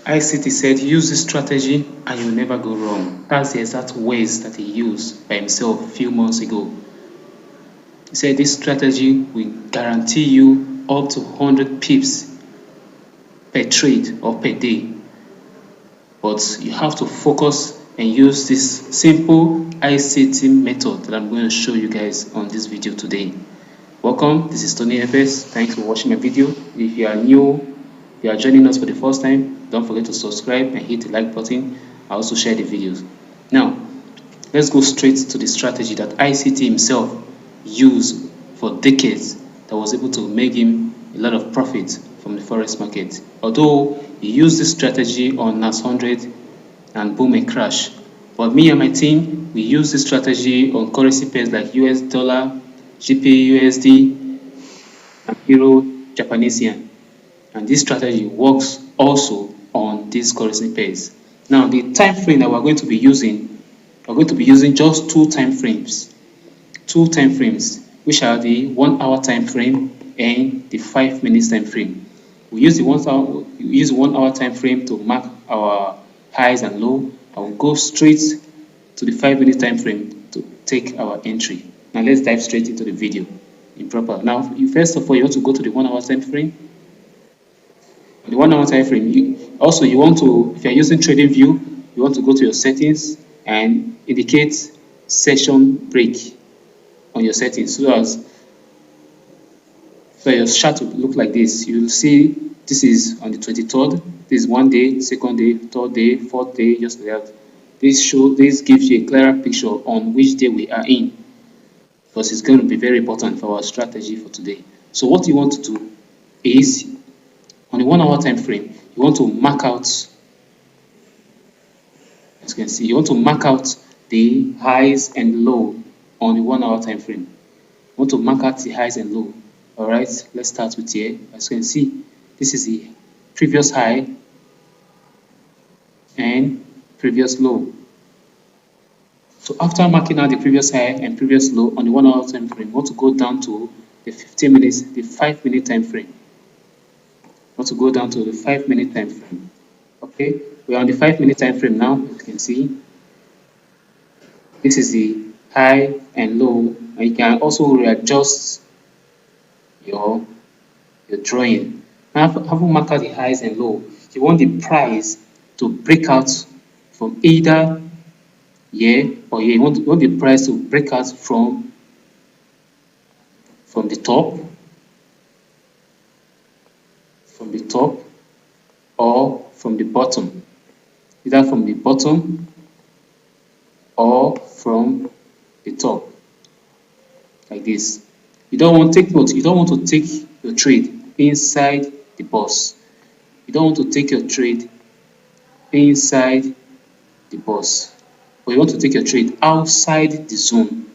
ICT said use this strategy and you'll never go wrong. That's the exact words that he used by himself a few months ago. He said this strategy will guarantee you up to 100 pips per trade or per day. But you have to focus and use this simple ICT method that I'm going to show you guys on this video today. Welcome, this is Tony FS. Thanks for watching my video. If you are new, if you are joining us for the first time, don't forget to subscribe and hit the like button. I also share the videos. Now, let's go straight to the strategy that ICT himself used for decades that was able to make him a lot of profit from the forex market. Although he used this strategy on NAS 100 and boom and crash, but me and my team, we use this strategy on currency pairs like US dollar, GP USD, and Euro Japanese yen. And this strategy works also on these currency pairs. Now, the time frame that we're going to be using just two time frames, which are the 1 hour time frame and the 5 minutes time frame. We use the 1 hour time frame to mark our highs and low. I will go straight to the 5 minute time frame to take our entry. Now let's dive straight into the video in proper. Now, first of all, you want to go to the 1 hour time frame. The 1 hour time frame. You want to, if you're using Trading View, you want to go to your settings and indicate session break on your settings so your chart will look like this. You'll see this is on the 23rd. This is 1 day, 2nd day, 3rd day, 4th day, just like that. This gives you a clearer picture on which day we are in, because it's going to be very important for our strategy for today. So what you want to do is, on the 1 hour time frame, you want to mark out, as you can see, you want to mark out the highs and low on the 1 hour time frame. You want to mark out the highs and low. All right, let's start with here. As you can see, this is the previous high and previous low. So after marking out the previous high and previous low on the 1 hour time frame, you want to go down to the 15 minutes, the 5 minute time frame. You want to go down to the 5 minute time frame. Okay, we're on the 5 minute time frame now. As you can see, this is the high and low, and you can also readjust your drawing. Now, having marked out the highs and low, you want the price to break out from either here or here. You want the price to break out from the top, or from the bottom, either from the bottom or from the top, like this. You don't want to take note. You don't want to take your trade inside the box. You don't want to take your trade inside the box, but you want to take your trade outside the zone.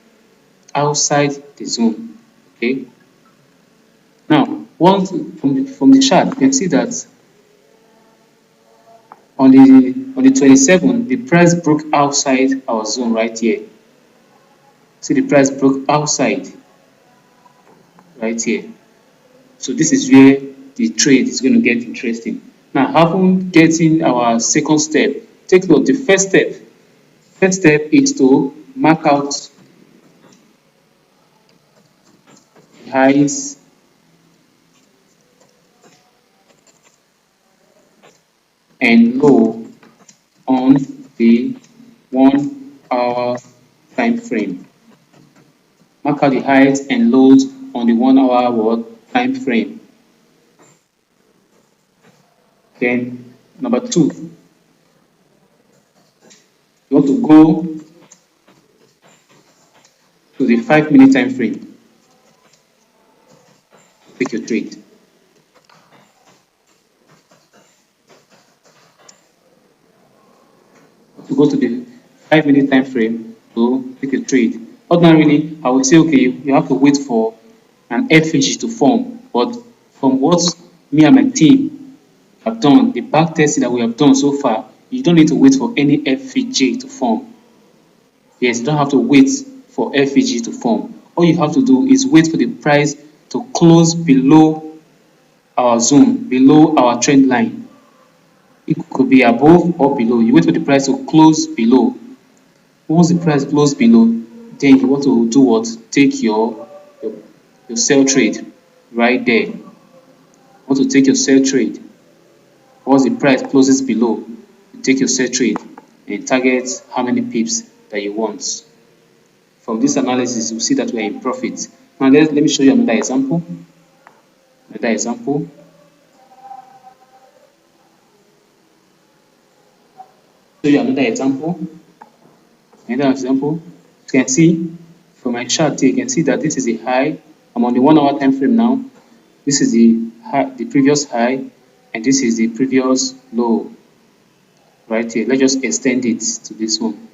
Okay. Now, once from the chart, you can see that on the 27th, the price broke outside our zone right here. See, the price broke outside right here. So this is where the trade is going to get interesting. Now, having getting our second step, take note. The first step is to mark out highs and low on the 1 hour time frame. Mark out the highs and lows on the 1 hour time frame. Then number 2, you want to go to the 5 minute time frame. Take your trade. To go to the 5 minute time frame to take a trade. Ordinarily, I would say, okay, you have to wait for an FVG to form, but from what me and my team have done, the back testing that we have done so far, you don't need to wait for any FVG to form. Yes, you don't have to wait for FVG to form. All you have to do is wait for the price to close below our zone, below our trend line. It could be above or below. You wait for the price to close below. Once the price close below, then you want to do what? Take your, your sell trade right there. You want to take your sell trade. Once the price closes below, you take your sell trade and target how many pips that you want. From this analysis, you see that we are in profit. Now let me show you another example. Another example. Show you another example. Another example. You can see from my chart here, you can see that this is a high. I'm on the 1 hour time frame now. This is the high, the previous high, and this is the previous low. Right here. Let's just extend it to this one.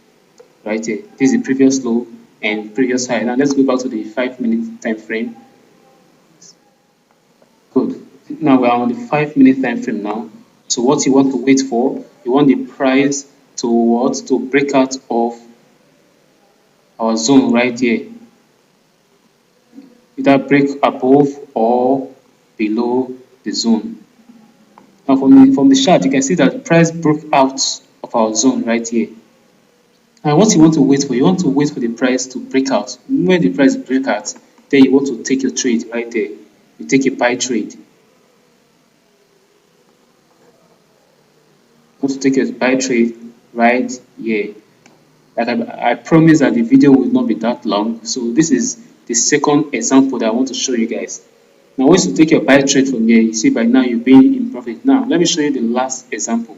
Right here. This is the previous low and previous high. Now let's go back to the 5-minute time frame. Good. Now we're on the 5-minute time frame now. So what you want to wait for, you want the price to what? To break out of our zone right here. Either break above or below the zone. Now from the chart, you can see that the price broke out of our zone right here. And what you want to wait for, you want to wait for the price to break out. When the price breaks out, then you want to take your trade right there. You take a buy trade. You want to take a buy trade right here. Like I promise that the video will not be that long. So this is the second example that I want to show you guys. Now once you take your buy trade from here, you see by now you'll be in profit. Now let me show you the last example.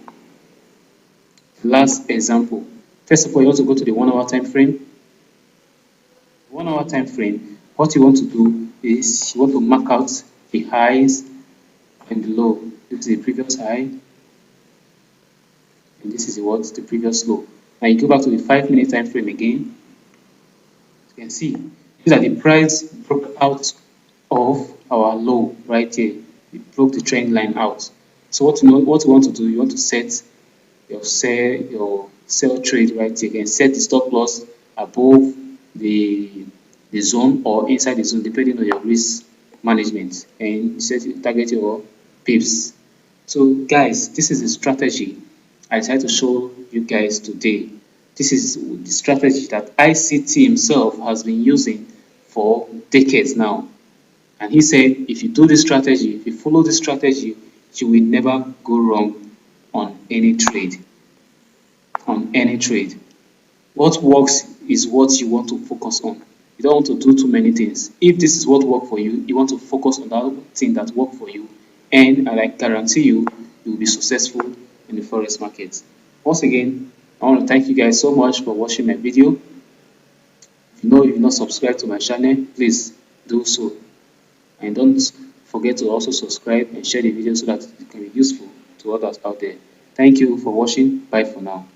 Last example. First of all, you want to go to the 1 hour time frame. 1 hour time frame, what you want to do is you want to mark out the highs and the low. This is the previous high, and this is what the previous low. Now you go back to the 5-minute time frame again. You can see these are the price broke out of our low right here. It broke the trend line out. So what you want to do, you want to set your sell trade right here. You can set the stop loss above the zone or inside the zone depending on your risk management, and you set target your pips. So guys, this is the strategy I decided to show you guys today. This is the strategy that ICT himself has been using for decades now, and he said if you do this strategy, if you follow this strategy, you will never go wrong on any trade. What works is what you want to focus on. You don't want to do too many things. If this is what works for you, you want to focus on that thing that works for you, and I guarantee you will be successful in the forex market. Once again, I want to thank you guys so much for watching my video. If you know you've not subscribed to my channel, please do so, and don't forget to also subscribe and share the video so that it can be useful to others out there. Thank you for watching. Bye for now.